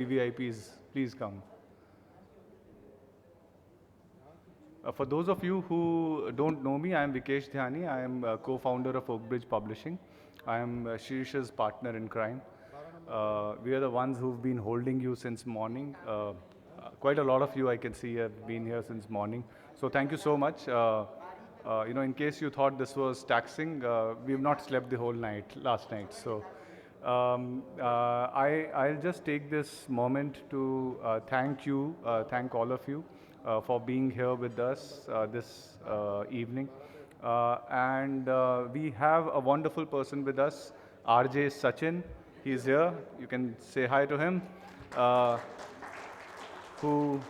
VVIPs, please come. For those of you who don't know me, I am Vikesh Dhyani. I am co-founder of Oakbridge Publishing. I am Shirish's partner in crime. We are the ones who've been holding you since morning. Quite a lot of you I can see have been here since morning. So thank you so much. In case you thought this was taxing, we have not slept the whole night last night. So I'll just take this moment to thank all of you for being here with us this evening. And we have a wonderful person with us, RJ Sachin. He's here. You can say hi to him. Uh, who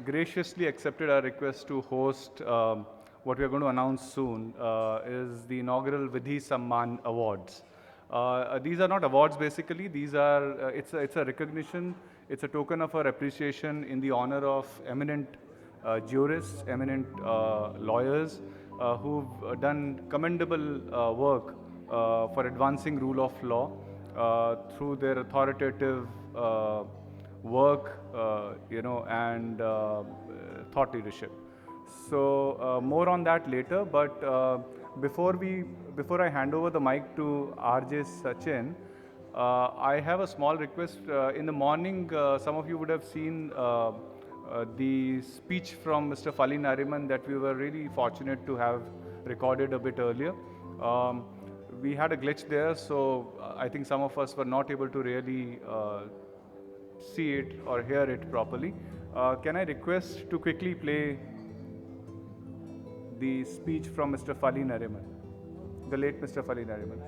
graciously accepted our request to host what we are going to announce soon is the inaugural Vidhi Samman Awards. These are not awards basically, these are, it's a recognition, it's a token of our appreciation in the honor of eminent jurists, eminent lawyers who've done commendable work for advancing rule of law through their authoritative work, and thought leadership. So more on that later. But before I hand over the mic to RJ Sachin, I have a small request. In the morning, some of you would have seen the speech from Mr. Fali Nariman that we were really fortunate to have recorded a bit earlier. We had a glitch there, so I think some of us were not able to really see it or hear it properly. Can I request to quickly play the speech from Mr. Fali Nariman, the late Mr. Fali Nariman?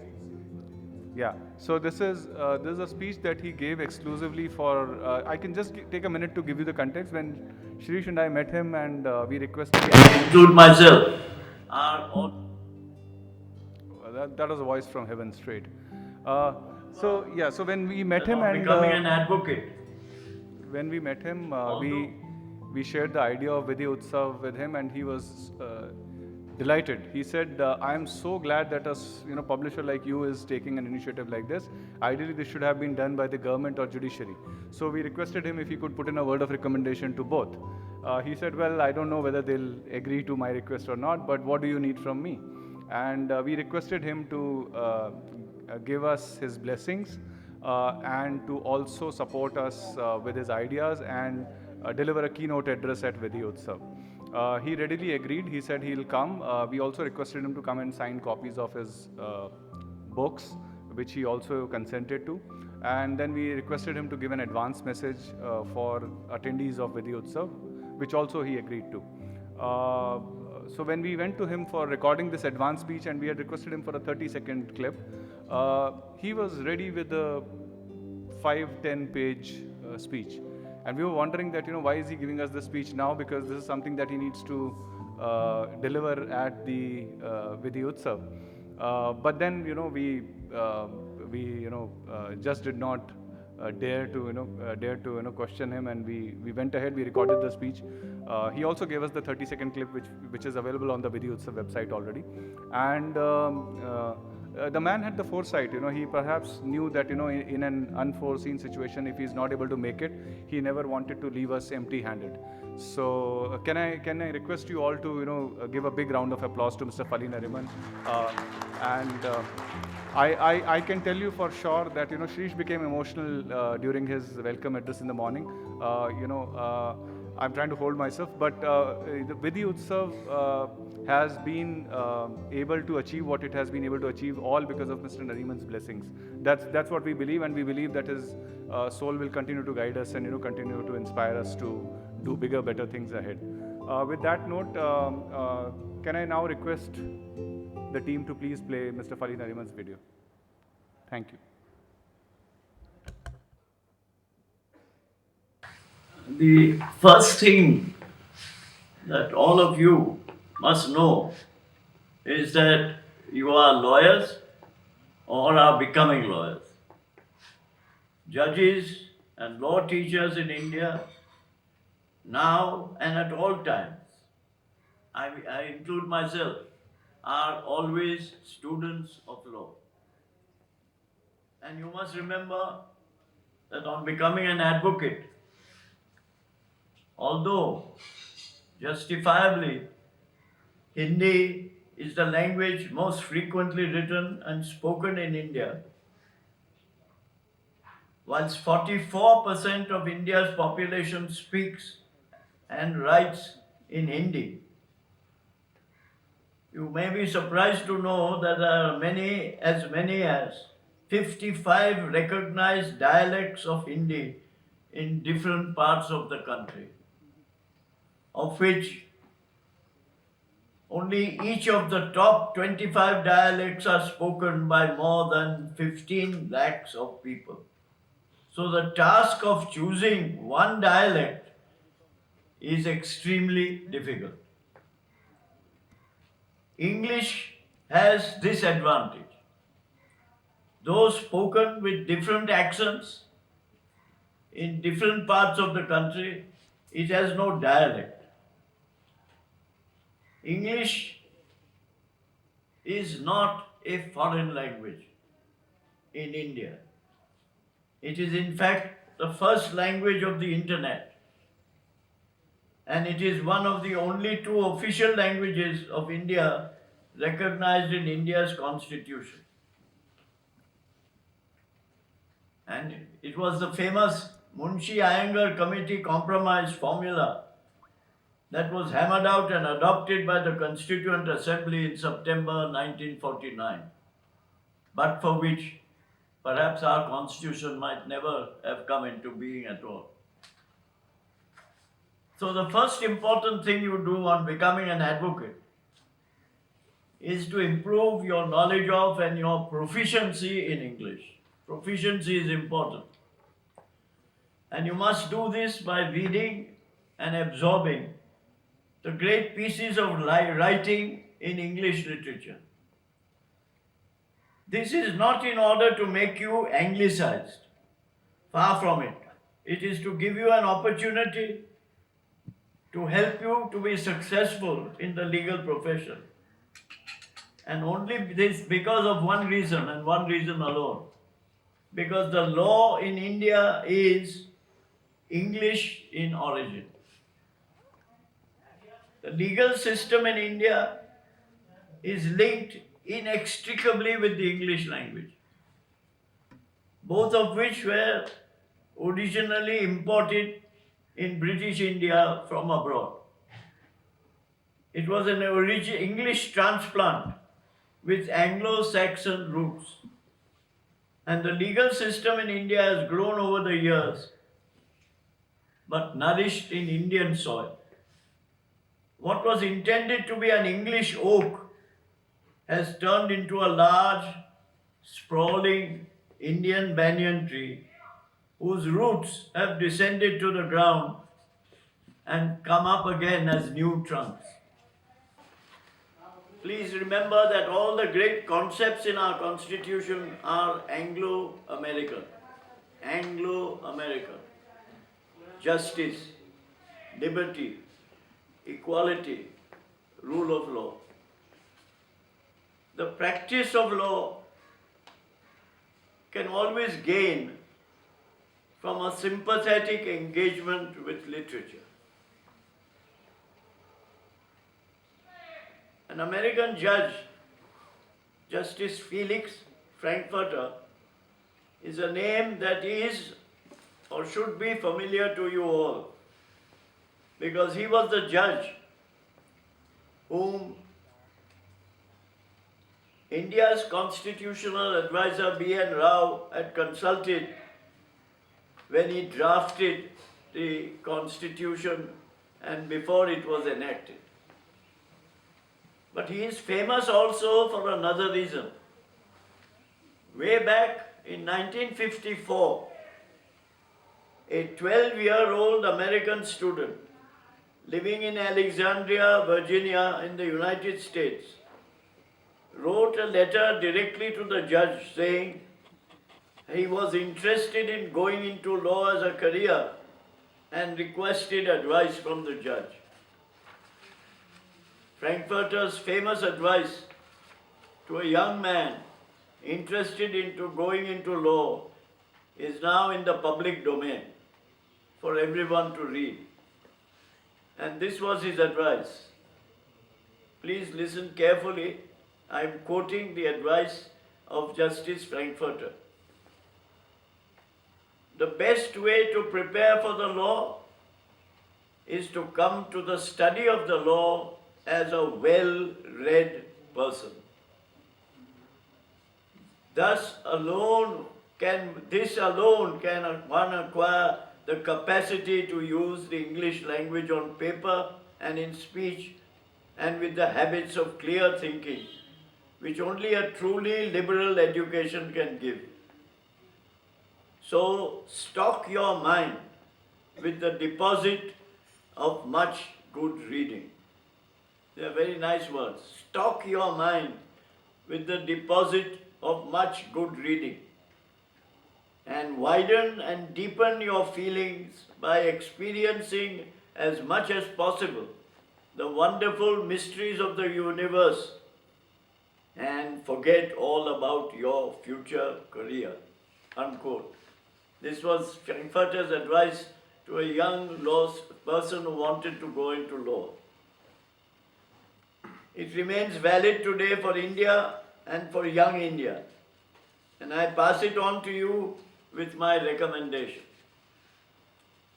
Yeah. So this is a speech that he gave exclusively for. I can just take a minute to give you the context. When Shirish and I met him, and we requested. Include myself. Are all that was a voice from heaven straight. So when we met him and becoming an advocate. when we met him, we shared the idea of Vidhi Utsav with him, and he was delighted. He said, "I am so glad that a publisher like you is taking an initiative like this. Ideally, this should have been done by the government or judiciary." So we requested him if he could put in a word of recommendation to both. He said, "Well, I don't know whether they'll agree to my request or not, but what do you need from me?" And we requested him to give us his blessings and to also support us with his ideas and deliver a keynote address at Vidhi Utsav. He readily agreed. He said he'll come. We also requested him to come and sign copies of his books, which he also consented to. And then we requested him to give an advance message for attendees of Vidhi Utsav, which also he agreed to. So when we went to him for recording this advance speech, and we had requested him for a 30-second clip, he was ready with a 5-10 page speech. And we were wondering that, why is he giving us this speech now? Because this is something that he needs to deliver at the Vidhi Utsav. But then, we just did not dare to question him, and we went ahead. We recorded the speech. He also gave us the 30-second clip, which is available on the Vidhi Utsav website already. And the man had the foresight. He perhaps knew that in an unforeseen situation, if he's not able to make it, he never wanted to leave us empty-handed. So can I request you all to give a big round of applause to Mr. Fali Nariman, and I can tell you for sure that Shirish became emotional during his welcome address in the morning. I'm trying to hold myself, but the Vidhi Utsav has been able to achieve what it has been able to achieve, all because of Mr. Nariman's blessings. That's what we believe, and we believe that his soul will continue to guide us and continue to inspire us to do bigger, better things ahead. With that note, can I now request the team to please play Mr. Fali Nariman's video? Thank you. The first thing that all of you must know is that you are lawyers or are becoming lawyers. Judges and law teachers in India, now and at all times, I include myself, are always students of law. And you must remember that on becoming an advocate, although justifiably Hindi is the language most frequently written and spoken in India, whilst 44% of India's population speaks and writes in Hindi. You may be surprised to know that there are many as 55 recognized dialects of Hindi in different parts of the country, of which only each of the top 25 dialects are spoken by more than 15 lakhs of people. So the task of choosing one dialect is extremely difficult. English has this advantage. Though spoken with different accents in different parts of the country, it has no dialect. English is not a foreign language in India. It is in fact the first language of the internet, and it is one of the only two official languages of India recognized in India's constitution. And it was the famous Munshi Iyengar Committee compromise formula that was hammered out and adopted by the Constituent Assembly in September 1949, but for which perhaps our constitution might never have come into being at all. So the first important thing you do on becoming an advocate is to improve your knowledge of and your proficiency in English. Proficiency is important. And you must do this by reading and absorbing the great pieces of writing in English literature. This is not in order to make you anglicized. Far from it. It is to give you an opportunity to help you to be successful in the legal profession. And only this because of one reason and one reason alone. Because the law in India is English in origin. The legal system in India is linked inextricably with the English language, both of which were originally imported in British India from abroad. It was an English transplant with Anglo-Saxon roots. And the legal system in India has grown over the years, but nourished in Indian soil. What was intended to be an English oak has turned into a large, sprawling Indian banyan tree whose roots have descended to the ground and come up again as new trunks. Please remember that all the great concepts in our Constitution are Anglo-American. Anglo-American. Justice, liberty, equality, rule of law. The practice of law can always gain from a sympathetic engagement with literature. An American judge, Justice Felix Frankfurter, is a name that is or should be familiar to you all, because he was the judge whom India's constitutional advisor B.N. Rao had consulted when he drafted the constitution and before it was enacted. But he is famous also for another reason. Way back in 1954, a 12-year-old American student living in Alexandria, Virginia in the United States wrote a letter directly to the judge saying he was interested in going into law as a career and requested advice from the judge. Frankfurter's famous advice to a young man interested in going into law is now in the public domain for everyone to read. And this was his advice. Please listen carefully. I am quoting the advice of Justice Frankfurter. The best way to prepare for the law is to come to the study of the law as a well-read person. This alone can one acquire the capacity to use the English language on paper and in speech, and with the habits of clear thinking, which only a truly liberal education can give. So stock your mind with the deposit of much good reading. They are very nice words. Stock your mind with the deposit of much good reading, and widen and deepen your feelings by experiencing as much as possible the wonderful mysteries of the universe, and forget all about your future career. Unquote. This was Frankfurter's advice to a young law person who wanted to go into law. It remains valid today for India and for young India, and I pass it on to you with my recommendation.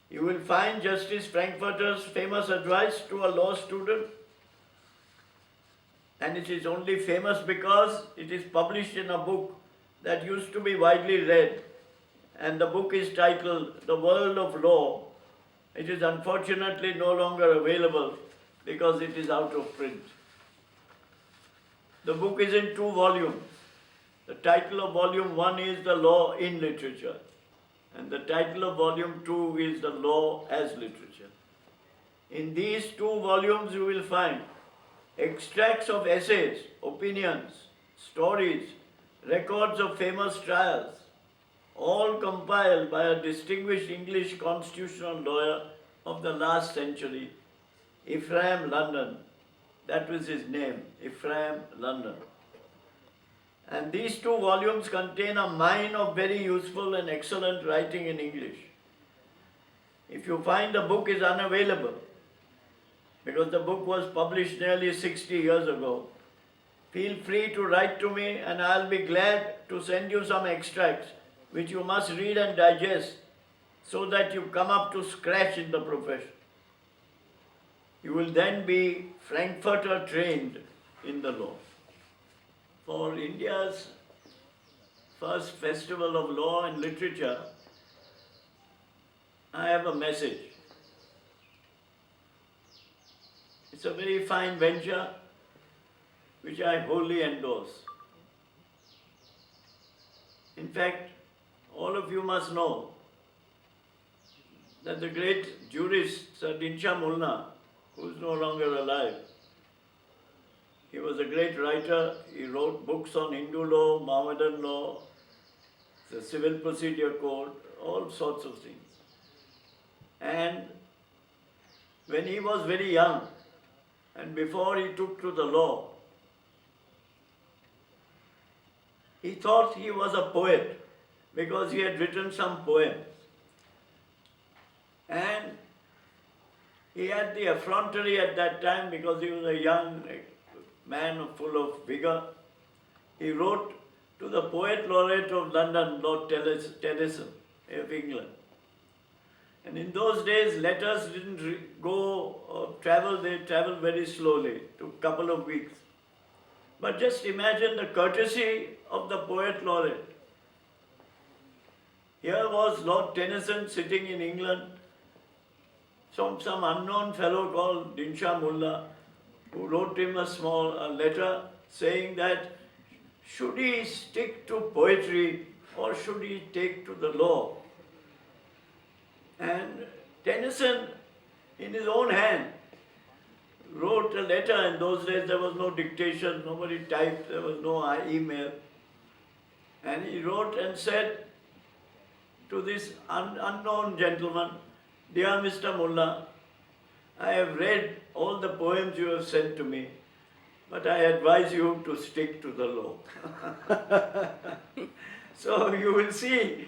You will find Justice Frankfurter's famous advice to a law student, and it is only famous because it is published in a book that used to be widely read, and the book is titled The World of Law. It is unfortunately no longer available because it is out of print. The book is in 2 volumes. The title of volume 1 is The Law in Literature, and the title of volume 2 is The Law as Literature. In these 2 volumes you will find extracts of essays, opinions, stories, records of famous trials, all compiled by a distinguished English constitutional lawyer of the last century, Ephraim London. That was his name, Ephraim London. And these 2 volumes contain a mine of very useful and excellent writing in English. If you find the book is unavailable, because the book was published nearly 60 years ago, feel free to write to me, and I'll be glad to send you some extracts which you must read and digest so that you come up to scratch in the profession. You will then be Frankfurter trained in the law. For India's first festival of law and literature, I have a message. It's a very fine venture which I wholly endorse. In fact, all of you must know that the great jurist Sir Dinsha Mulna, who is no longer alive, he was a great writer. He wrote books on Hindu law, Mohammedan law, the Civil Procedure Code, all sorts of things. And when he was very young, and before he took to the law, he thought he was a poet because he had written some poems. And he had the effrontery at that time, because he was a young man full of vigor. He wrote to the poet laureate of London, Lord Tennyson of England. And in those days, letters didn't go or travel, they traveled very slowly, took a couple of weeks. But just imagine the courtesy of the poet laureate. Here was Lord Tennyson sitting in England, some unknown fellow called Dinsha Mullah, who wrote him a letter saying that should he stick to poetry or should he take to the law? And Tennyson, in his own hand, wrote a letter. In those days there was no dictation, nobody typed, there was no email. And he wrote and said to this unknown gentleman, "Dear Mr. Mullah, I have read all the poems you have sent to me, but I advise you to stick to the law." So you will see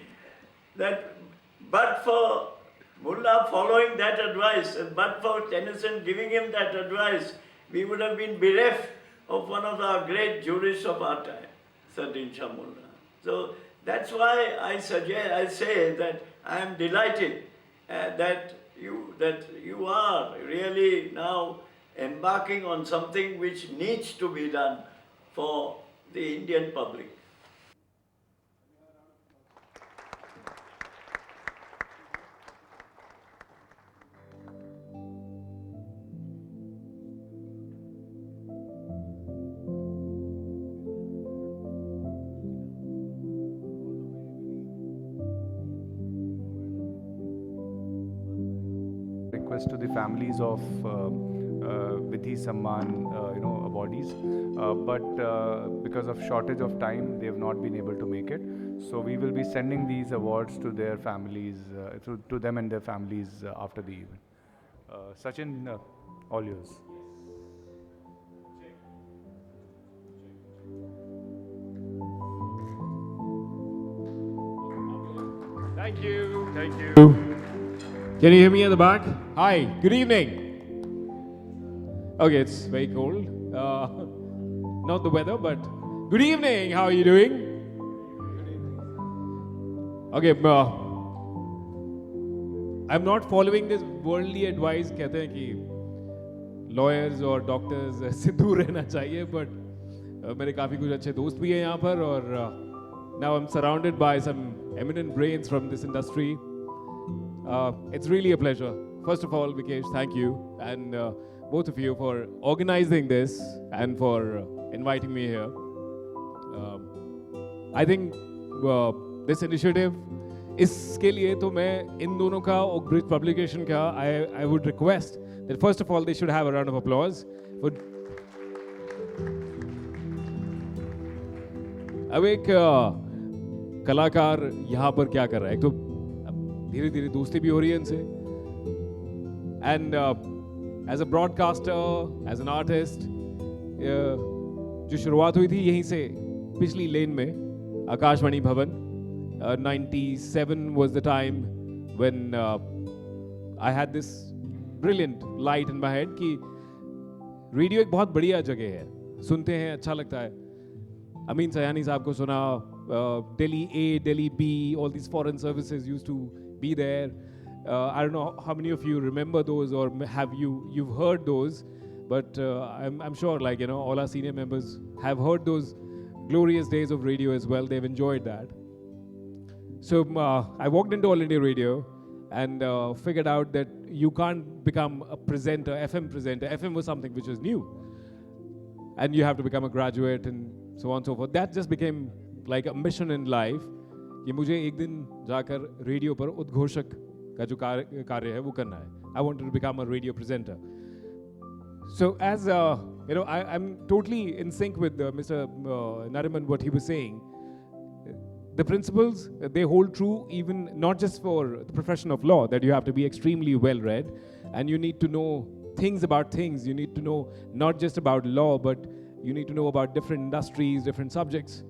that but for Mullah following that advice, and but for Tennyson giving him that advice, we would have been bereft of one of our great jurists of our time, Sardin Shah Mullah. So that's why I say that I am delighted that you are really now embarking on something which needs to be done for the Indian public. Request to the families of Vidhi Samman, awardees, but because of shortage of time, they have not been able to make it. So we will be sending these awards to their families, to them and their families after the event. Sachin, all yours. Thank you. Thank you. Can you hear me at the back? Hi. Good evening. Okay, it's very cold. Not the weather, but good evening. How are you doing? Okay, I'm not following this worldly advice. कहते हैं कि lawyers और doctors से दूर रहना चाहिए, but मेरे काफी कुछ अच्छे दोस्त भी हैं यहाँ पर और now I'm surrounded by some eminent brains from this industry. It's really a pleasure. First of all, Vikesh, thank you, and both of you for organizing this and for inviting me here. I think this initiative, इसके लिए तो मैं इन दोनों का और Bridge Publication का I would request that first of all they should have a round of applause for. अब एक कलाकार यहाँ पर क्या कर रहा है, एक तो धीरे धीरे दोस्ती भी हो रही है इनसे, and as a broadcaster, as an artist, जो शुरुआत हुई थी यहीं से पिछली लेन में आकाशवाणी भवन. 97 was the time when I had this brilliant light in my head कि रेडियो एक बहुत बढ़िया जगह है, सुनते हैं अच्छा लगता है. अमीन सयानी साहब को सुना, Delhi A, Delhi B, all these foreign services used to be there. I don't know how many of you remember those or have you've heard those, but I'm sure all our senior members have heard those glorious days of radio as well. They've enjoyed that. So I walked into All India Radio and figured out that you can't become a presenter, FM presenter. FM was something which was new. And you have to become a graduate and so on and so forth. That just became like a mission in life. कि मुझे एक दिन जाकर radio पर उद्घोषक का जो कार्य है वो करना है. I wanted to become a radio presenter. So as I'm totally in sync with Mr. Nariman, what he was saying. The principles, they hold true even not just for the profession of law, that you have to be extremely well read and you need to know things about things. You need to know not just about law, but you need to know about different industries, different subjects.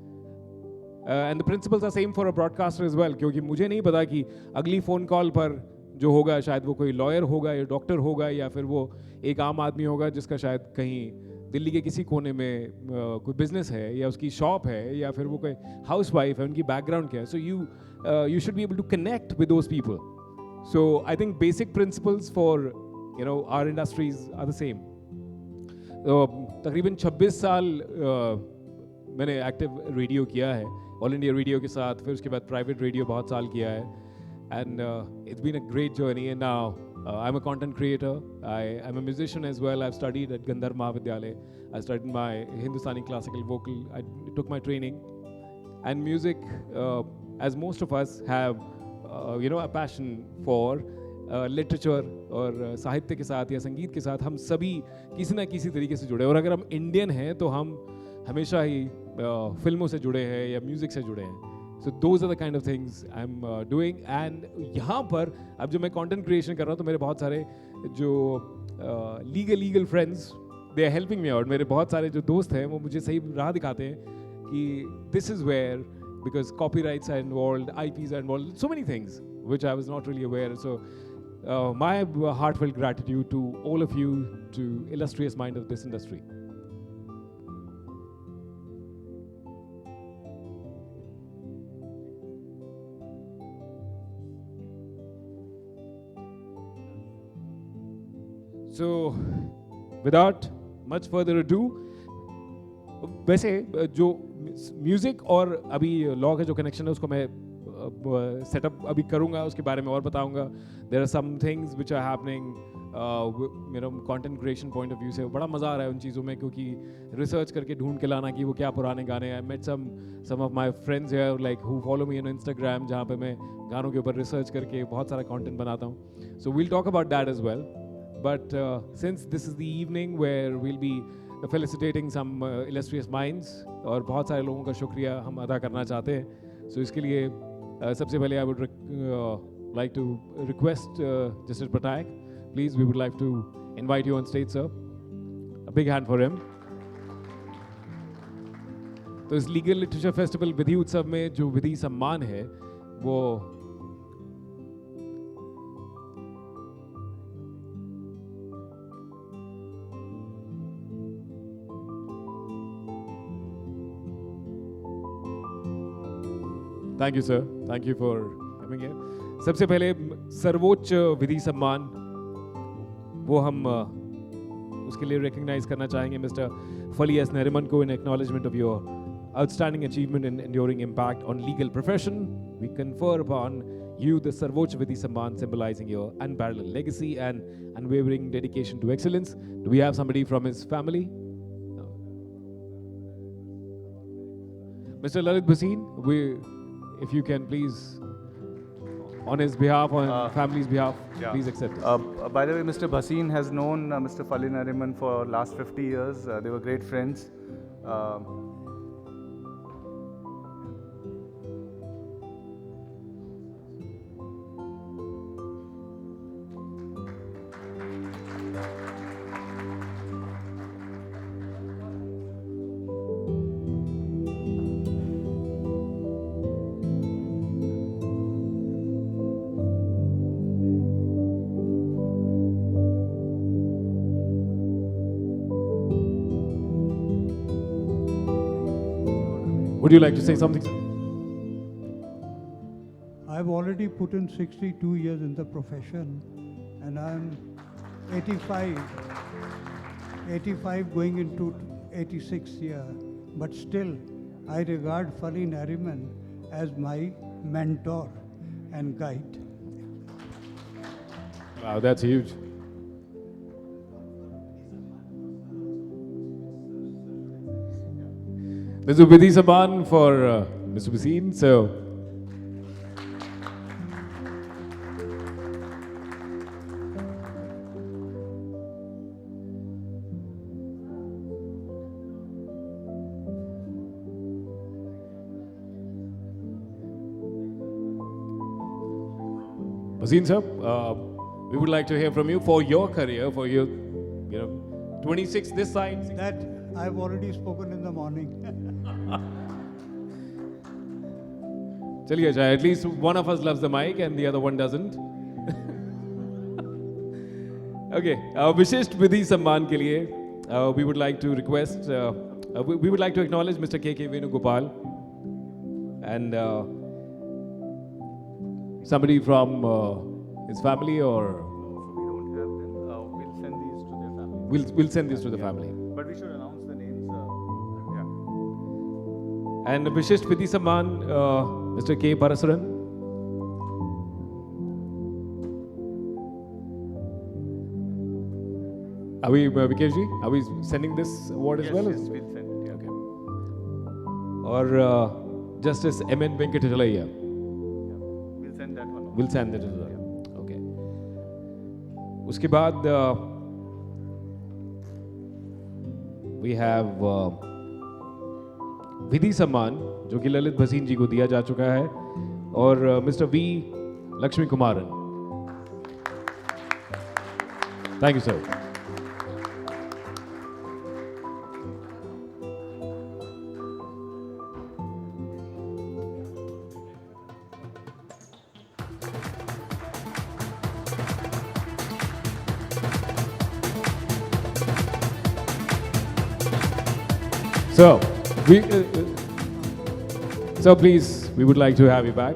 And the principles are same for a broadcaster as well, क्योंकि मुझे नहीं पता कि अगली phone call पर जो होगा शायद वो कोई लॉयर होगा या डॉक्टर होगा या फिर वो एक आम आदमी होगा जिसका शायद कहीं दिल्ली के किसी कोने में कोई बिजनेस है या उसकी शॉप है या फिर वो कोई हाउस वाइफ है, उनकी बैकग्राउंड क्या है. सो you should be able to connect with those people. So I think basic principles for our industries are the same. तकरीबन 26 साल मैंने एक्टिव रेडियो किया है, ऑल इंडिया रेडियो के साथ, फिर उसके बाद प्राइवेट रेडियो बहुत साल किया है. And it's been a great journey. And now I'm a content creator. I'm a musician as well. I've studied at Gandhar Mahavidyalaya. I studied my Hindustani classical vocal. I took my training. And music, as most of us have, a passion for literature और साहित्य के साथ या संगीत के साथ हम सभी किसी ना किसी तरीके से जुड़े. और अगर हम इंडियन हैं तो हम हमेशा ही फिल्मों से जुड़े हैं या म्यूज़िक से जुड़े हैं. So those are the kind of things I'm doing. And यहाँ पर अब जो मैं content creation कर रहा हूँ तो मेरे बहुत सारे जो legal friends, they are helping me out. मेरे बहुत सारे जो दोस्त हैं वो मुझे सही राह दिखाते हैं कि this is where because copyrights are involved, IPs are involved, so many things which I was not really aware. So my heartfelt gratitude to all of you, to illustrious mind of this industry. So, without much further ado, वैसे जो music और अभी law का जो connection है उसको मैं setup अभी करूँगा, उसके बारे में और बताऊँगा. There are some things which are happening मेरा content creation point of view से बड़ा मज़ा आ रहा है उन चीज़ों में, क्योंकि रिसर्च करके ढूंढ के लाना कि वो क्या पुराने गाने हैं. I met some of my friends here like who follow me on Instagram, जहाँ पे मैं गानों के ऊपर रिसर्च करके बहुत सारा कंटेंट बनाता हूँ. So we'll talk about that as well. But since this is the evening where we'll be felicitating some illustrious minds, और बहुत सारे लोगों का शुक्रिया हम अदा करना चाहते हैं. So इसके लिए सबसे पहले I would like to request Justice Patak, please, we would like to invite you on stage, sir. A big hand for him. तो इस लीगल लिटरेचर फेस्टिवल विधि उत्सव में जो विधि सम्मान है वो thank you sir, thank you for coming here. सबसे पहले सर्वोच्च विधि सम्मान वो हम उसके लिए रिकग्नाइज करना चाहेंगे मिस्टर फली एस नरिमन को in acknowledgement of your outstanding achievement in enduring impact on legal profession. We confer upon you the सर्वोच्च विधि सम्मान, symbolizing your unparalleled legacy and unwavering dedication to excellence. Do we have somebody from his family? No. Mr. Lalit Bhasin, if you can please, on his behalf, on family's behalf, please accept it. By the way, Mr. Bhasin has known Mr. Fali Nariman for last 50 years. They were great friends. Would you like to say something, sir? I've already put in 62 years in the profession, and I'm 85 going into 86 year. But still, I regard Fali Nariman as my mentor and guide. Wow, that's huge. There's a Vidhi Saban for Mr. Bhasin. So, Bhasin sir, we would like to hear from you for your career, for your, 26 this side. That I've already spoken in the morning. चलिए अच्छा, at least one of us loves the mic and the other one doesn't. Okay, विशिष्ट विधि सम्मान के लिए we would like to request, we would like to acknowledge Mr. K.K. Venugopal and somebody from his family, or We don't have them. We'll send these to their family. we'll send this to the family. But we should announce the names. And विशिष्ट विधि सम्मान Mr. K. Parasuran. Are we, Vikesh ji, are we sending this award as well? Yes, we'll send it. Yeah. Okay. Or Justice M.N. Venkatachalaya. We'll send that one. We'll send it as well. Okay. उसके बाद we have विधि सम्मान जो कि ललित भसीन जी को दिया जा चुका है, और mister V Lakshmi Kumaran. Thank you sir. So, we, so please, we would like to have you back.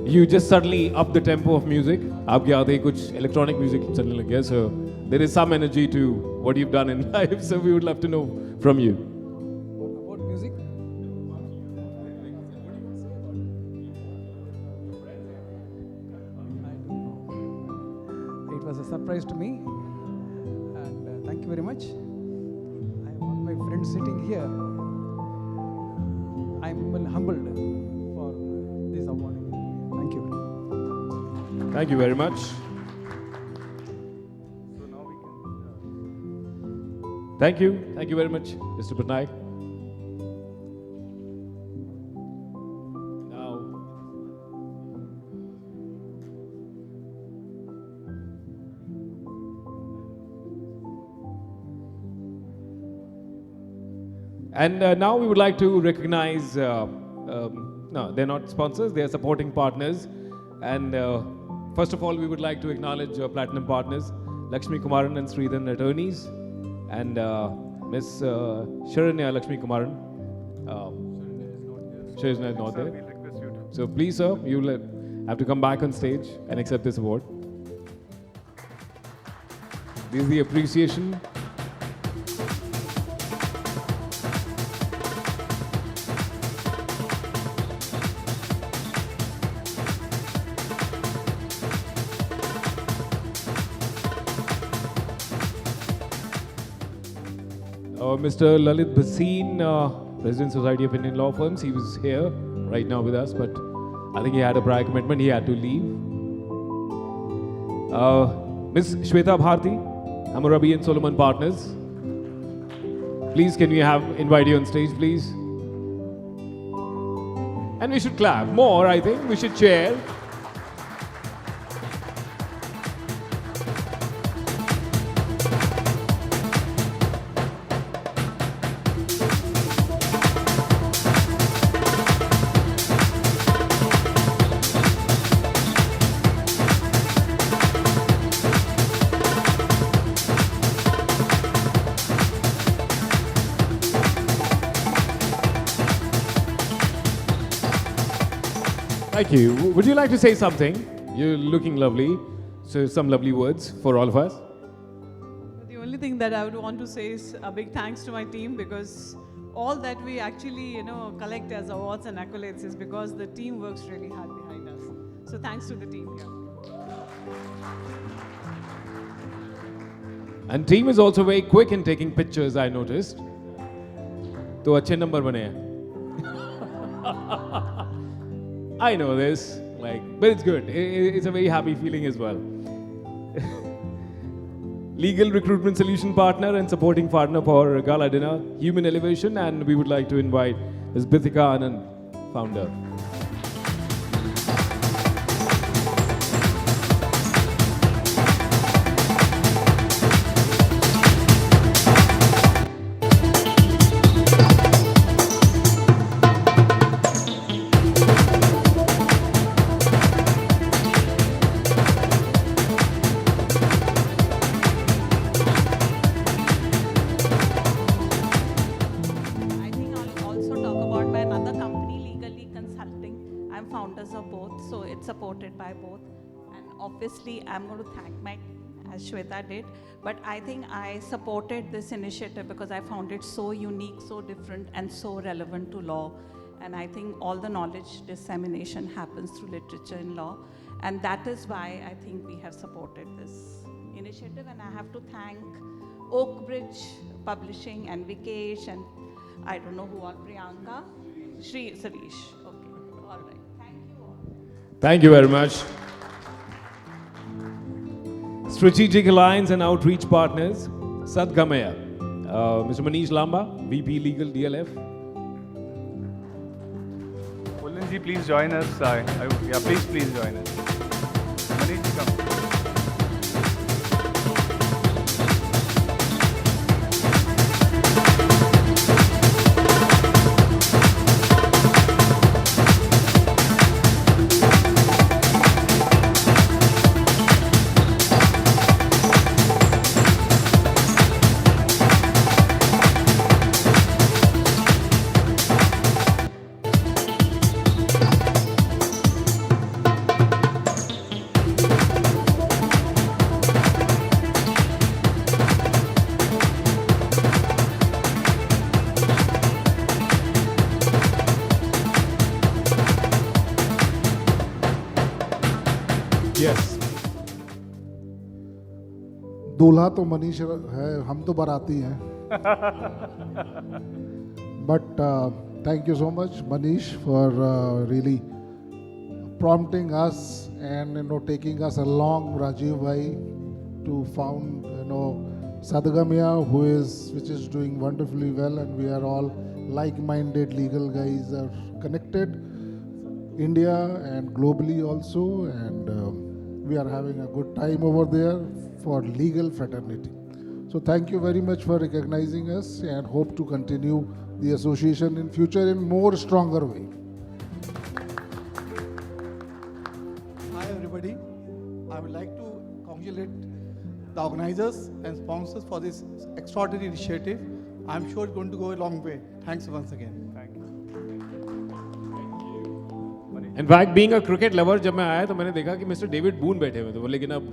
You just suddenly up the tempo of music. आपके आते ही कुछ electronic music चलने लग गया. So there is some energy to what you've done in life. So we would love to know from you. About music? It was a surprise to me, and thank you very much. I have all my friends sitting here. I am humbled for this award. Thank you. Thank you very much. So now we can. Thank you. Thank you very much, Mr. Patnaik. Now, and now we would like to recognize, no, they're not sponsors, they're supporting partners. And first of all, we would like to acknowledge platinum partners, Lakshmi Kumaran and Sridhan attorneys, and Miss Sharanya Lakshmi Kumaran. Sharanya is not Sir, there. we'll request you to. So please, sir, you will have to come back on stage and accept this award. This is the appreciation. Mr. Lalit Bhasin, President Society of Indian Law Firms, he was here right now with us, but I think he had a prior commitment, he had to leave. Ms. Shweta Bharti, Hammurabi and Solomon Partners. Please, can we invite you on stage, please? And we should clap more, I think. We should cheer. Thank you. Would you like to say something? You're looking lovely. So, some lovely words for all of us. The only thing that I would want to say is a big thanks to my team, because all that we actually, collect as awards and accolades is because the team works really hard behind us. So thanks to the team here. And team is also very quick in taking pictures, I noticed. तो अच्छे number बने हैं. I know this, but it's good. It's a very happy feeling as well. Legal recruitment solution partner and supporting partner for Gala dinner, Human Elevation, and we would like to invite Ms. Bithika Anand, founder. I think I'll also talk about my another company, Legally Consulting. I'm founders of both, so it's supported by both. And obviously, I'm going to thank my, as Shweta did, but I think I supported this initiative because I found it so unique, so different, and so relevant to law. And I think all the knowledge dissemination happens through literature in law. And that is why I think we have supported this initiative. And I have to thank Oakbridge Publishing and Vikesh and I don't know who all, Priyanka, Sarish. Okay, all right. Thank you all. Thank you very much. Strategic Alliance and Outreach Partners, Sadgamaya. Mr. Manish Lamba, VP Legal, DLF. Pullinji, please join us. Yeah, please join us. Manish, come. दूल्हा तो मनीष है, हम तो बाराती हैं. But thank you so much, Manish, for really prompting us and taking us along, Rajiv bhai, to found Sadgamya, which is doing wonderfully well, and we are all like-minded legal guys are connected, India and globally also, and we are having a good time over there for legal fraternity. So thank you very much for recognizing us, and hope to continue the association in future in more stronger way. Hi everybody. I would like to congratulate the organizers and sponsors for this extraordinary initiative. I'm sure it's going to go a long way. Thanks once again. Thank you. In fact, being a cricket lover, जब मैं आया तो मैंने देखा कि mister David Boon बैठे हुए थे, लेकिन अब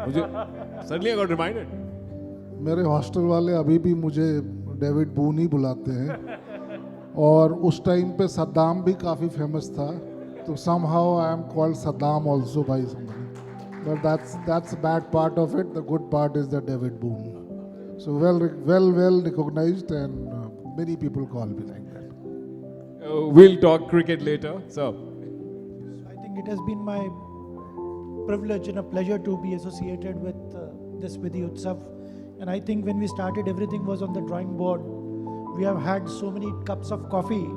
मुझे suddenly I got reminded. मेरे हॉस्टल वाले अभी भी मुझे डेविड बून ही बुलाते हैं, और उस टाइम पे सद्दाम भी काफ़ी फेमस था, तो somehow I am called Saddam also by somebody. But that's the bad part of it. The good part is the David Boone. So well recognized, and many people call me like that. We'll talk cricket later. So, I think it has been my privilege and a pleasure to be associated with this Vidhi Utsav. And I think when we started, everything was on the drawing board. We have had so many cups of coffee,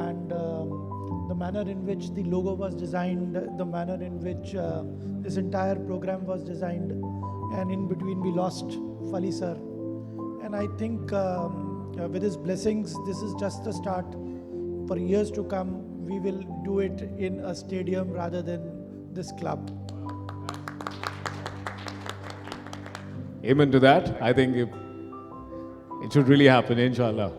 and the manner in which the logo was designed, the manner in which this entire program was designed, and in between we lost Fali sir. And I think with his blessings, this is just the start. For years to come, we will do it in a stadium rather than this club. amen to that. I think it should really happen, inshallah.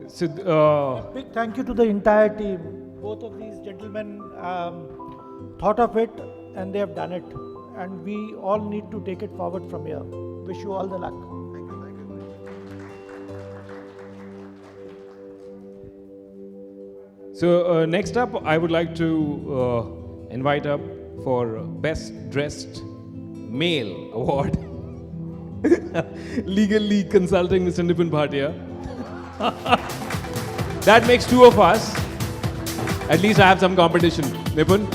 So, Big thank you to the entire team. Both of these gentlemen thought of it and they have done it. And we all need to take it forward from here. Wish you all the luck. So next up, I would like to invite up for Best Dressed Male Award. Legally consulting Mr. Nipun Bhatia. That makes two of us. At least I have some competition. Nipun?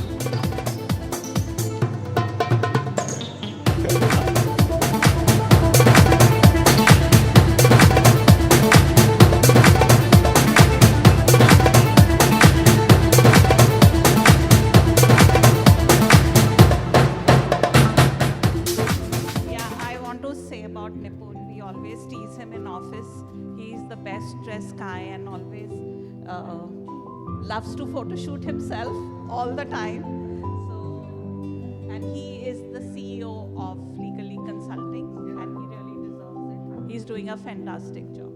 Loves to photo shoot himself all the time. So, and he is the CEO of Legally Consulting, and he really deserves it. He's doing a fantastic job.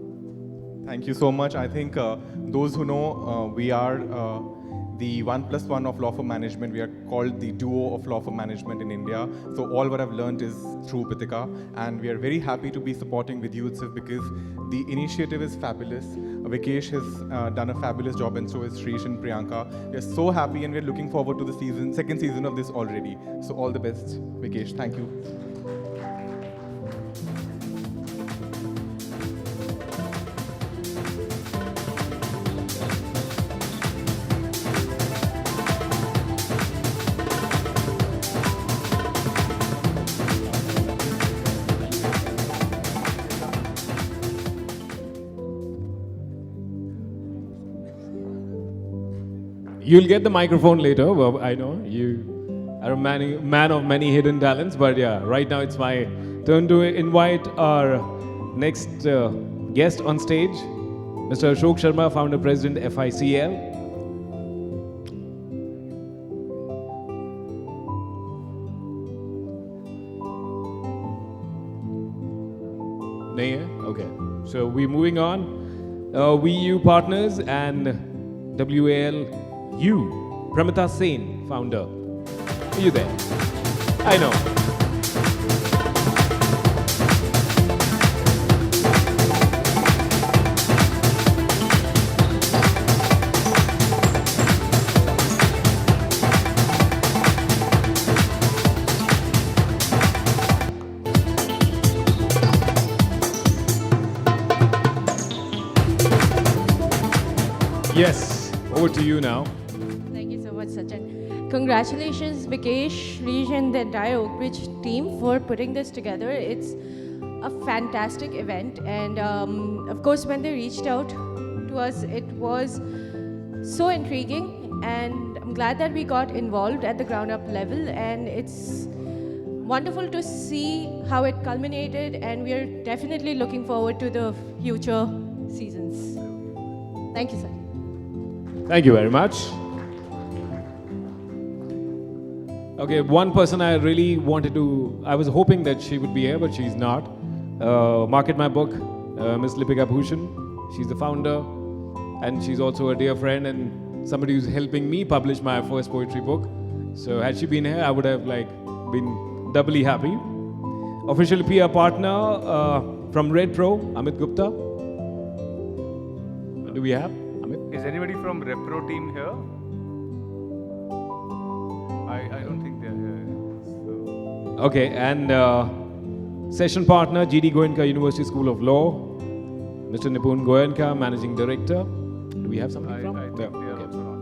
Thank you so much. I think those who know, we are the 1+1 of law firm management. We are called the duo of law firm management in India. So all what I've learned is through Bitika, and we are very happy to be supporting Vidhi Utsav because the initiative is fabulous. Vikesh has done a fabulous job, and so is Shrish and Priyanka. We are so happy, and we are looking forward to the second season of this already. So all the best, Vikesh. Thank you. You'll get the microphone later. Well, I know you are a man of many hidden talents, but yeah, right now it's my turn to invite our next guest on stage, Mr. Ashok Sharma, founder president FICL. Okay, so we're moving on. VU partners and WAL Pramita Sen, founder. Are you there? I know. you now. Thank you so much, Sachin. Congratulations, Vikesh, Shreesh, and the entire Oakridge team for putting this together. It's a fantastic event, and of course, when they reached out to us, it was so intriguing, and I'm glad that we got involved at the ground up level, and it's wonderful to see how it culminated, and we're definitely looking forward to the future seasons. Thank you, sir. Thank you very much. Okay, one person I really wanted to, I was hoping that she would be here, but she's not. Market My Book, Miss Lipika Bhushan. She's the founder, and she's also a dear friend and somebody who's helping me publish my first poetry book. So had she been here, I would have been doubly happy. Official PR partner from Red Pro, Amit Gupta. What do we have? Amit? Is anybody from Repro team here? I don't think they're here. So. Okay, and session partner, GD Goenka University School of Law, Mr. Nipun Goenka, Managing Director. Do we have something from? I think they are also not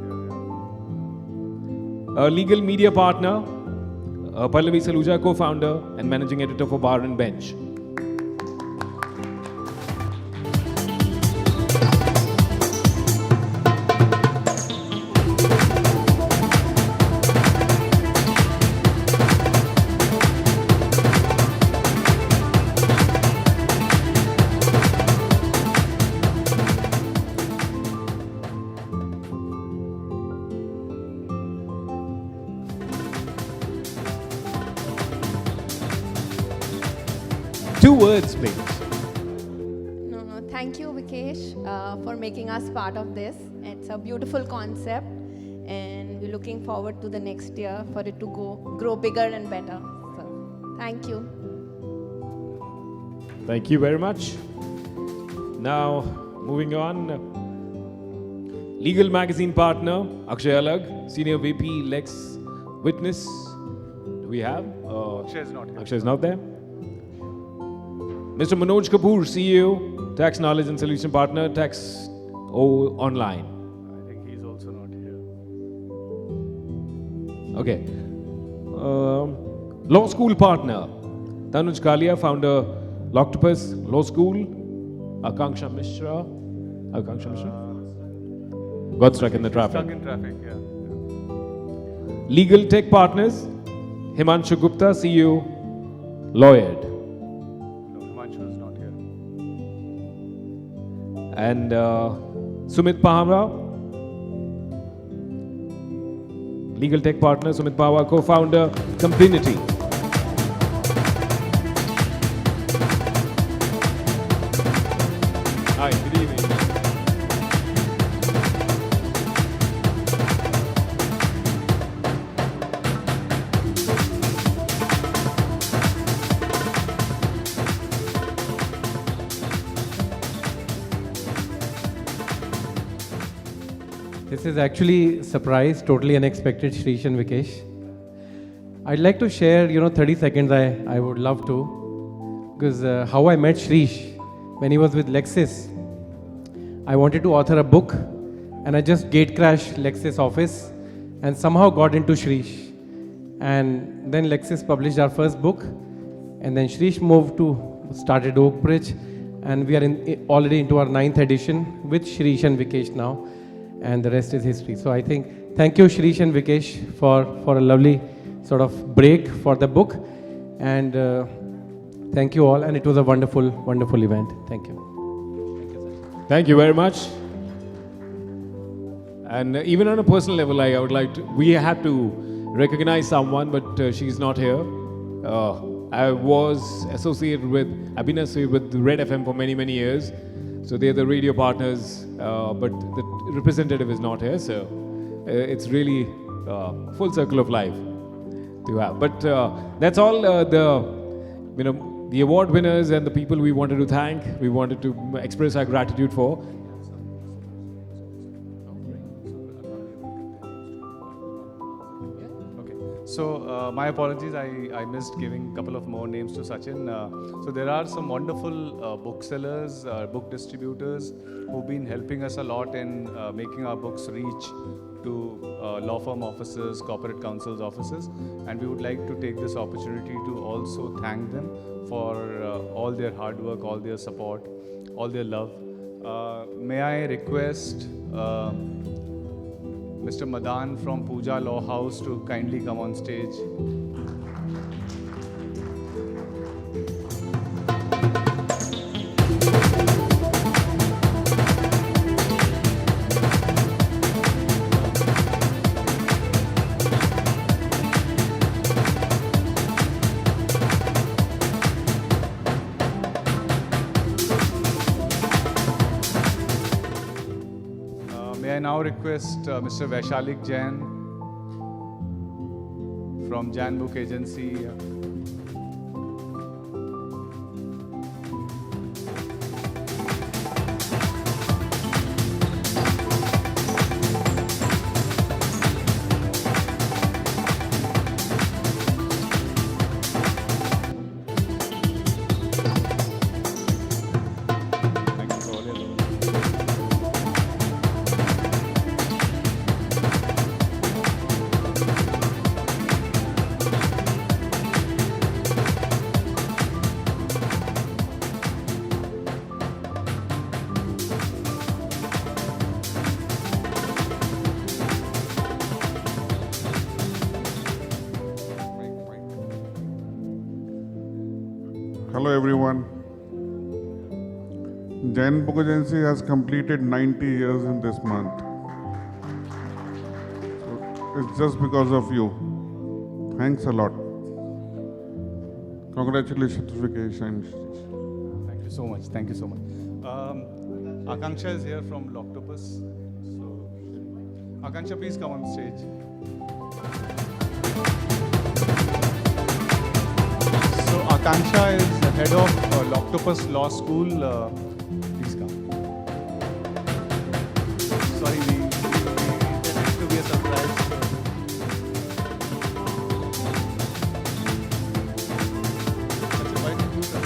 here. Legal media partner, Pallavi Saluja, co-founder and Managing Editor for Bar and Bench. Two words, please. No, thank you, Vikesh, for making us part of this. It's a beautiful concept, and we're looking forward to the next year for it to grow bigger and better. So, thank you. Thank you very much. Now, moving on. Legal magazine partner, Akshay Alag, Senior VP, Lex Witness. Do we have? Akshay's not here. Akshay's not there. Mr. Manoj Kapoor, CEO, Tax Knowledge and Solution Partner, Tax O Online. I think he's also not here. Okay. Law School Partner, Tanuj Kalia, Founder, Loctopus Law School, Akanksha Mishra. Got stuck in the traffic. Stuck in traffic, yeah. Legal Tech Partners, Himanshu Gupta, CEO, Lloyd. No, Himanshu is not here. And Sumit Pahamra, Legal Tech Partner, Sumit Pahamra, co-founder, Compinity. Hi, good evening. This is actually a surprise, totally unexpected, Shreesh and Vikesh. I'd like to share, 30 seconds, I would love to. Because how I met Shreesh when he was with Lexis. I wanted to author a book and I just gate crashed Lexis office and somehow got into Shreesh. And then Lexis published our first book and then Shreesh started Oakbridge and we are already into our 9th edition with Shreesh and Vikesh now. And the rest is history. So I think, thank you Shreesh and Vikesh for a lovely sort of break for the book. And thank you all. And it was a wonderful, wonderful event. Thank you. Thank you very much. And even on a personal level, I would like to, we had to recognize someone, but she's not here. I've been associated with Red FM for many, many years. So they're the radio partners, but the representative is not here. So it's really full circle of life to have. But that's all the award winners and the people we wanted to thank, we wanted to express our gratitude for. Okay. So my apologies, I missed giving a couple of more names to Sachin. So there are some wonderful booksellers, book distributors who've been helping us a lot in making our books reach to law firm offices, corporate counsels offices, and we would like to take this opportunity to also thank them for all their hard work, all their support, all their love. May I request Mr. Madan from Pooja Law House to kindly come on stage. May I now request Mr. Vaishalik Jain from Jan Book Agency. Hello everyone. Jain Book Agency has completed 90 years in this month. So it's just because of you. Thanks a lot. Congratulations, Vikesh. Thank you so much. Thank you so much. Akanksha is here from Loctopus. So, Akanksha, please come on stage. So Akanksha is the head of Loctopus Law School. Please come. Sorry, we intended it to be a surprise. Sachin, why did you come?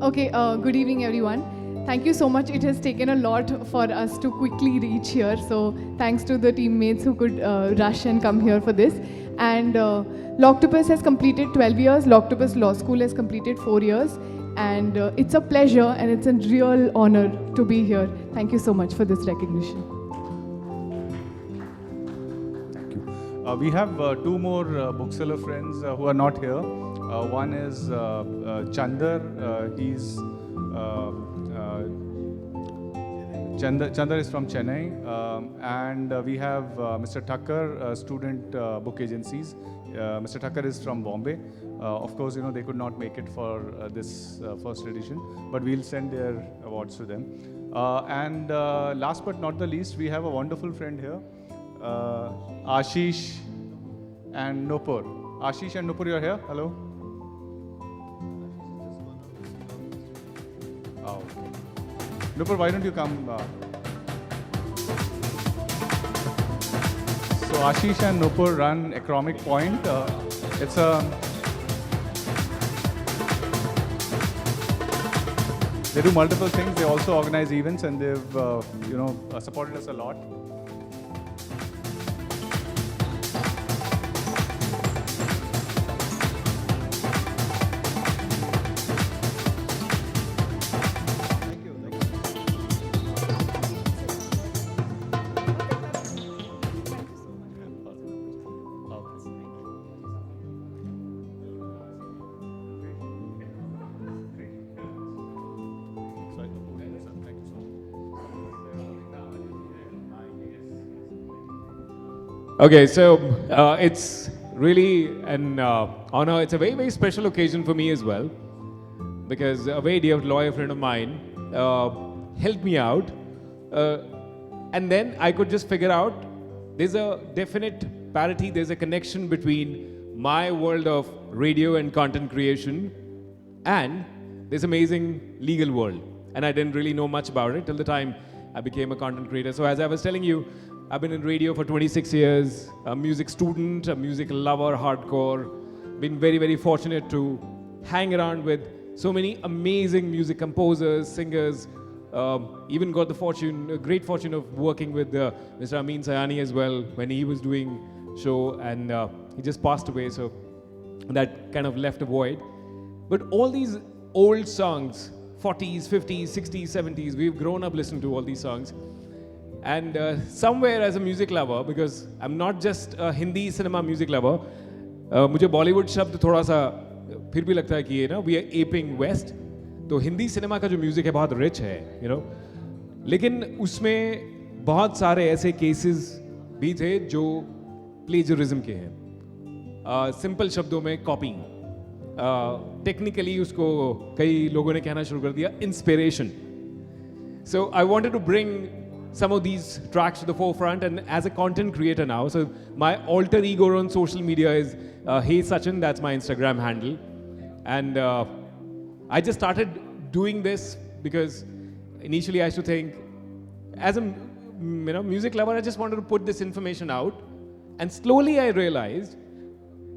Okay, good evening, everyone. Thank you so much. It has taken a lot for us to quickly reach here. So thanks to the teammates who could rush and come here for this. And Loctopus has completed 12 years. Loctopus Law School has completed 4 years. And it's a pleasure and it's a real honor to be here. Thank you so much for this recognition. Thank you. We have two more bookseller friends who are not here. One is Chandar. Chandar is from Chennai. And we have Mr. Thakkar, student book agencies. Mr. Thakkar is from Bombay. Of course, they could not make it for this first edition, but we'll send their awards to them. And last but not the least, we have a wonderful friend here, Ashish and Nupur. Ashish and Nupur, you're here? Hello? Oh, okay. Nupur, why don't you come? So Ashish and Nupur run Economic Point. It's a... They do multiple things. They also organize events, and they've, supported us a lot. Okay, so it's really an honor. It's a very, very special occasion for me as well, because a very dear lawyer friend of mine helped me out, and then I could just figure out there's a definite parity, there's a connection between my world of radio and content creation and this amazing legal world. And I didn't really know much about it till the time I became a content creator. So as I was telling you, I've been in radio for 26 years, a music student, a music lover, hardcore. Been very, very fortunate to hang around with so many amazing music composers, singers. Even got the great fortune of working with Mr. Amin Sayani as well when he was doing show, and he just passed away, so that kind of left a void. But all these old songs, 40s, 50s, 60s, 70s, we've grown up listening to all these songs. And somewhere as a music lover, because I'm not just a Hindi cinema music lover, मुझे बॉलीवुड शब्द थोड़ा सा फिर भी लगता है कि ये ना वी आर एपिंग वेस्ट, तो हिंदी सिनेमा का जो म्यूजिक है बहुत रिच है, यू नो, लेकिन उसमें बहुत सारे ऐसे केसेस भी थे जो प्लेजरिज्म के हैं. सिंपल शब्दों में कॉपिंग, टेक्निकली उसको कई लोगों ने कहना शुरू कर दिया inspiration. So I wanted to bring some of these tracks to the forefront, and as a content creator now, so my alter ego on social media is Hey Sachin, that's my Instagram handle. And I just started doing this because initially I used to think, as a music lover, I just wanted to put this information out. And slowly I realized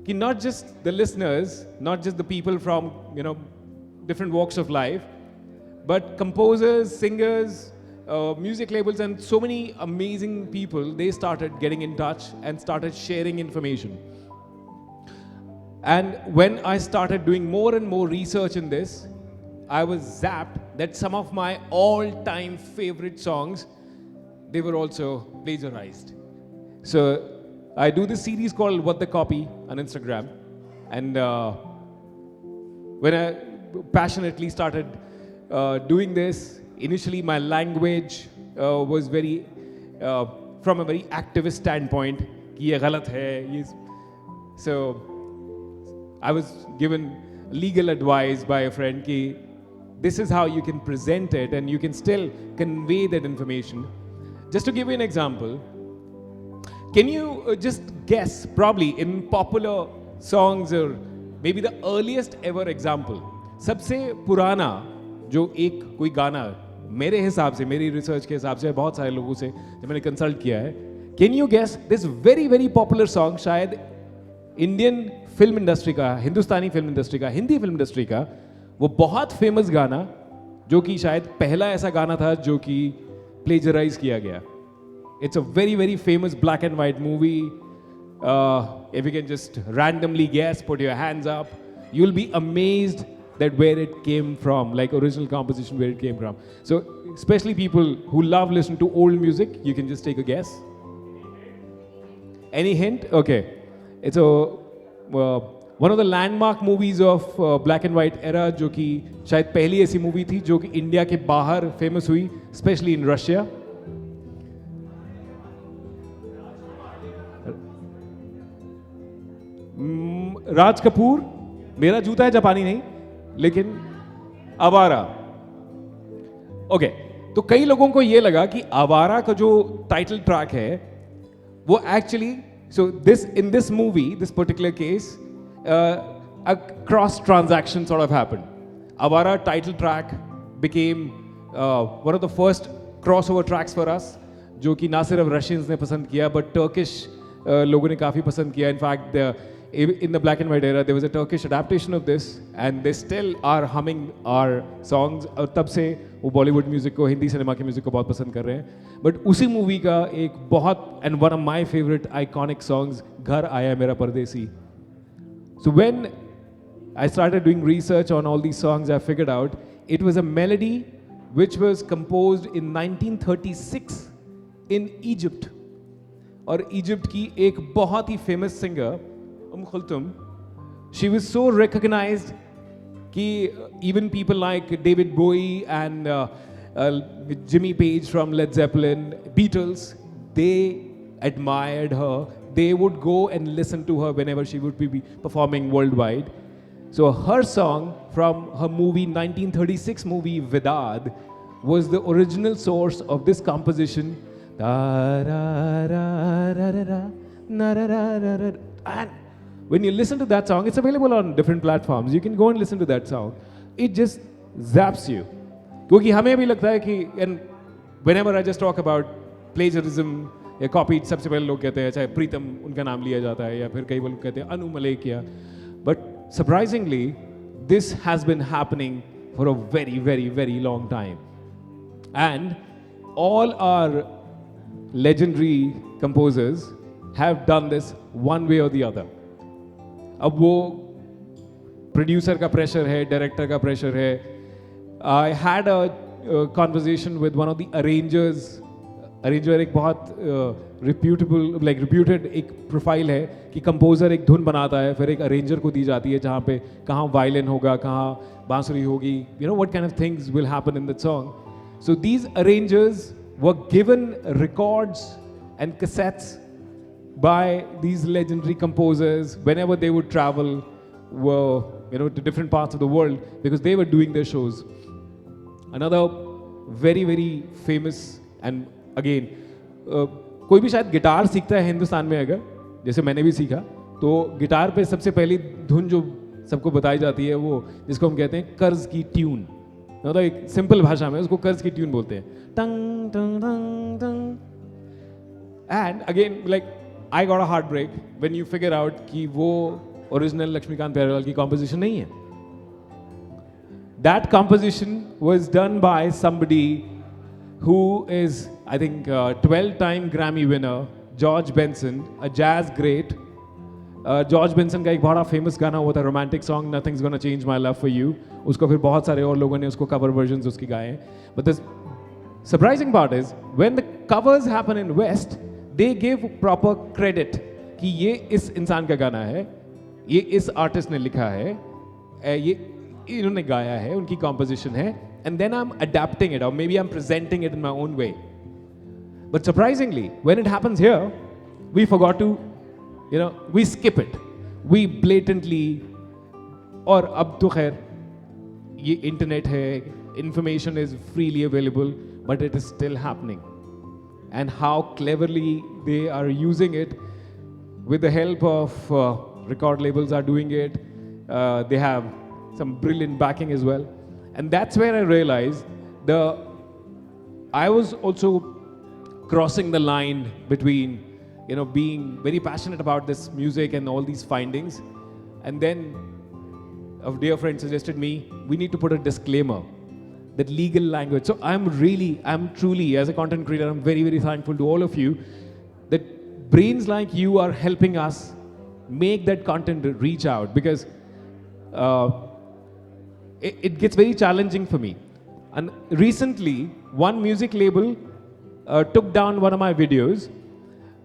that not just the listeners, not just the people from different walks of life, but composers, singers, music labels, and so many amazing people, they started getting in touch and started sharing information. And when I started doing more and more research in this, I was zapped that some of my all-time favorite songs, they were also plagiarized. So I do this series called What the Copy on Instagram. And when I passionately started doing this, initially my language was very, from a very activist standpoint, कि ये गलत है, ये. So I was given legal advice by a friend कि this is how you can present it and you can still convey that information. Just to give you an example, can you just guess, probably in popular songs or maybe the earliest ever example, सबसे पुराना जो एक कोई गाना मेरे हिसाब से, मेरी रिसर्च के हिसाब से, बहुत सारे लोगों से जब मैंने कंसल्ट किया है, can you guess this very very popular song, शायद इंडियन फिल्म इंडस्ट्री का, हिंदुस्तानी फिल्म इंडस्ट्री का, हिंदी फिल्म इंडस्ट्री का वो बहुत फेमस गाना, जो कि शायद पहला ऐसा गाना था जो कि प्लेजराइज किया गया. It's a very very famous black and white movie. If you can just randomly guess, put your hands up, you'll be amazed that where it came from, like original composition, where it came from. So especially people who love listening to old music, you can just take a guess. Any hint? Okay. It's one of the landmark movies of black and white era, जो कि शायद पहली ऐसी movie थी जो कि India के बाहर फेमस हुई, especially in Russia. Raj Kapoor, मेरा जूता है जापानी नहीं, लेकिन आवारा. ओके, तो कई लोगों को ये लगा कि आवारा का जो टाइटल ट्रैक है वो actually, so this in this movie, this particular case, a cross transaction sort of happened. Avara title track became one of the first crossover tracks for us, जो कि ना सिर्फ Russians ने पसंद किया, but Turkish लोगों ने काफी पसंद किया. In fact, in the black and white era, there was a Turkish adaptation of this, and they still are humming our songs. और तब से वो Bollywood music को, हिंदी सिनेमा के music को बहुत पसंद कर रहे हैं. But उसी movie का एक बहुत, and one of my favorite iconic songs, घर आया मेरा परदेसी. So when I started doing research on all these songs, I figured out it was a melody which was composed in 1936 in Egypt. और Egypt की एक बहुत ही famous singer, Kulthum, she was so recognized that even people like David Bowie and Jimmy Page from Led Zeppelin, Beatles, they admired her. They would go and listen to her whenever she would be performing worldwide. So her song from her movie, 1936 movie Vidad, was the original source of this composition And when you listen to that song, it's available on different platforms. You can go and listen to that song. It just zaps you. क्योंकि हमें भी लगता है कि and whenever I just talk about plagiarism या copy, सबसे पहले लोग कहते हैं चाहे प्रीतम उनका नाम लिया जाता है या फिर कई लोग कहते हैं अनु मलेकिया. But surprisingly, this has been happening for a very, very, very long time. And all our legendary composers have done this one way or the other. अब वो producer का pressure है, director का pressure है. I had a conversation with one of the arrangers. Arranger एक बहुत reputed एक profile है कि composer एक धुन बनाता है, फिर एक arranger को दी जाती है जहाँ पे कहाँ violin होगा, कहाँ बांसुरी होगी. You know what kind of things will happen in that song. So these arrangers were given records and cassettes by these legendary composers whenever they would travel to different parts of the world because they were doing their shows. Another very, very famous and again, कोई भी शायद guitar सीखता है हिंदुस्तान में अगर जैसे मैंने भी सीखा तो गिटार पे सबसे पहली धुन जो सबको बताई जाती है वो जिसको हम कहते हैं कर्ज की ट्यून. मतलब एक सिंपल भाषा में उसको कर्ज की ट्यून बोलते हैं. टंग टंग टंग टंग. And again like I got a heartbreak when you figure out कि वो original लक्ष्मीकांत प्यारेलाल की composition नहीं है. That composition was done by somebody who is, I think, 12-time Grammy winner, George Benson, a jazz great. George Benson का एक बड़ा famous गाना हुआ था romantic song, Nothing's Gonna Change My Love for You. उसको फिर बहुत सारे और लोगों ने उसको cover versions उसकी गाए हैं. But the surprising part is when the covers happen in West, they give proper credit कि ये इस इंसान का गाना है, ये इस आर्टिस्ट ने लिखा है, ये इन्होंने गाया है, उनकी composition है, and then I'm adapting it or maybe I'm presenting it in my own way. But surprisingly, when it happens here, we forgot to, we skip it. We blatantly, और अब तो खैर ये internet है, information is freely available, but it is still happening. And how cleverly they are using it with the help of record labels are doing it. They have some brilliant backing as well. And that's where I realized I was also crossing the line between, being very passionate about this music and all these findings. And then a dear friend suggested me, we need to put a disclaimer. That legal language. So I'm truly, as a content creator, I'm very, very thankful to all of you that brains like you are helping us make that content reach out because it gets very challenging for me. And recently, one music label took down one of my videos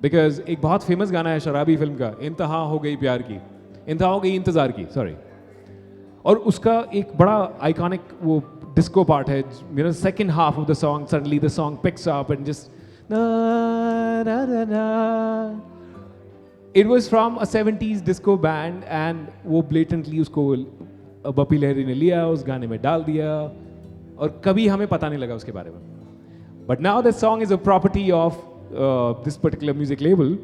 because एक बहुत famous गाना है शराबी film का, इंतहा हो गई प्यार की, इंतहा हो गई इंतजार की, sorry. और उसका एक बड़ा iconic वो disco part hai, second half of the song, suddenly the song picks up and just na, na, na, na. It was from a 70s disco band and वो blatantly उसको बप्पी लहरी ने लिया, उस गाने में डाल दिया और कभी हमें पता नहीं लगा उसके बारे में. But now the song is a property of this particular music label.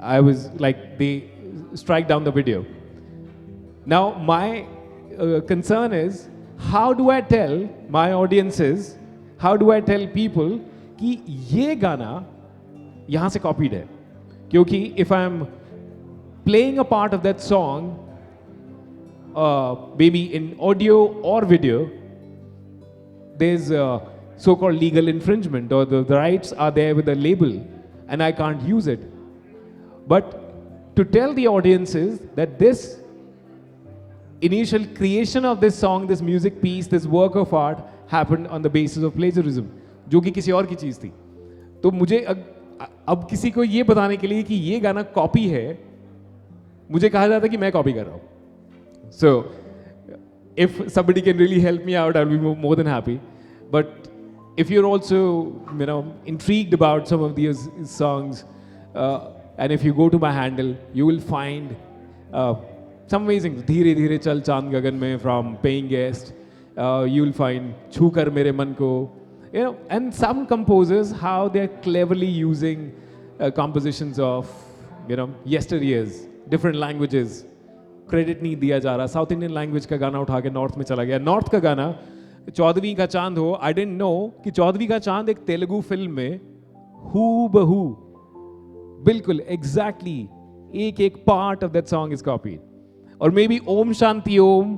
I was like, they strike down the video. Now my concern is, how do I tell my audiences, how do I tell people कि ये गाना यहाँ से copied है? क्योंकि if I'm playing a part of that song, maybe in audio or video, there's so-called legal infringement or the rights are there with the label and I can't use it. But to tell the audiences that this initial creation of this song, this music piece, this work of art happened on the basis of plagiarism, जो कि किसी और की चीज़ थी. तो मुझे अब किसी को ये बताने के लिए कि ये गाना कॉपी है, मुझे कहा जाता है कि मैं कॉपी कर रहा हूँ. So, if somebody can really help me out, I'll be more than happy. But if you're also, intrigued about some of these songs, and if you go to my handle, you will find some amazing धीरे धीरे चल चांद गगन में from paying guest. You will find छू कर मेरे मन को, you know, and some composers, how they're cleverly using compositions of, you know, yesteryears, different languages. Credit नहीं दिया जा रहा. साउथ इंडियन लैंग्वेज का गाना उठा के नॉर्थ में चला गया. नॉर्थ का गाना चौदहवीं का चांद हो, आई डेंट नो कि चौदहवीं का चांद एक तेलुगु फिल्म में हू बहू बिल्कुल एग्जैक्टली एक एक part of that song is copied. और may be Om Shanti Om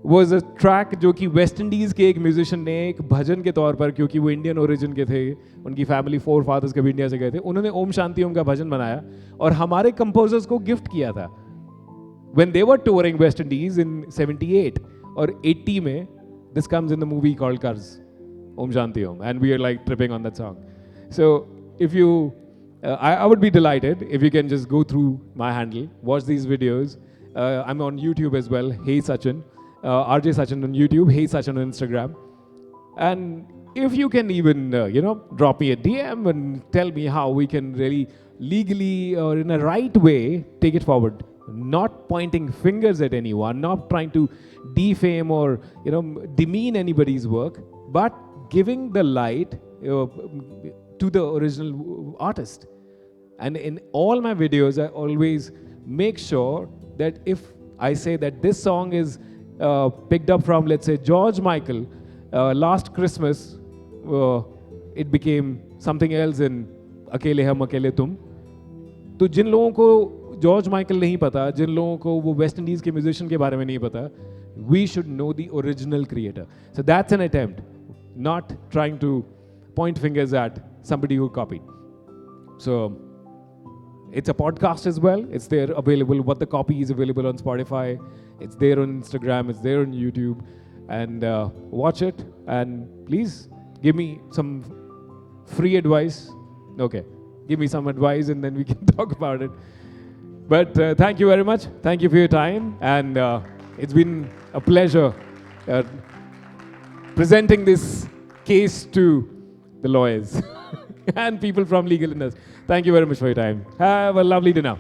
was a track जो कि वेस्ट इंडीज़ के एक म्यूजिशियन ने एक भजन के तौर पर, क्योंकि वो इंडियन ओरिजिन के थे, उनकी फैमिली 4 फादर्स कभी इंडिया से गए थे, उन्होंने ओम शांति ओम का भजन बनाया और हमारे कंपोजर्स को गिफ्ट किया था when they were touring West Indies in 78 or 80 में. This comes in the movie called Karz, Om Shanti Om, and we are like tripping on that song. So if you, I would be delighted if you can just go through my handle, watch these videos. I'm on YouTube as well, Hey Sachin, RJ Sachin on YouTube, Hey Sachin on Instagram. And if you can even, you know, drop me a DM and tell me how we can really legally or in a right way take it forward. Not pointing fingers at anyone, not trying to defame or, you know, demean anybody's work, but giving the light to the original artist. And in all my videos, I always make sure that if I say that this song is picked up from, let's say, George Michael, last Christmas, it became something else in Akele Hum Akele Tum. तो जिन लोगों को George Michael नहीं पता, जिन लोगों को वो West Indies के musician के बारे में नहीं पता, we should know the original creator. So that's an attempt, not trying to point fingers at somebody who copied. So it's a podcast as well. It's there available. What the copy is available on Spotify. It's there on Instagram. It's there on YouTube. And watch it. And please give me some free advice. Okay. Give me some advice and then we can talk about it. But thank you very much. Thank you for your time. And it's been a pleasure presenting this case to the lawyers and people from legal industry. Thank you very much for your time. Have a lovely dinner.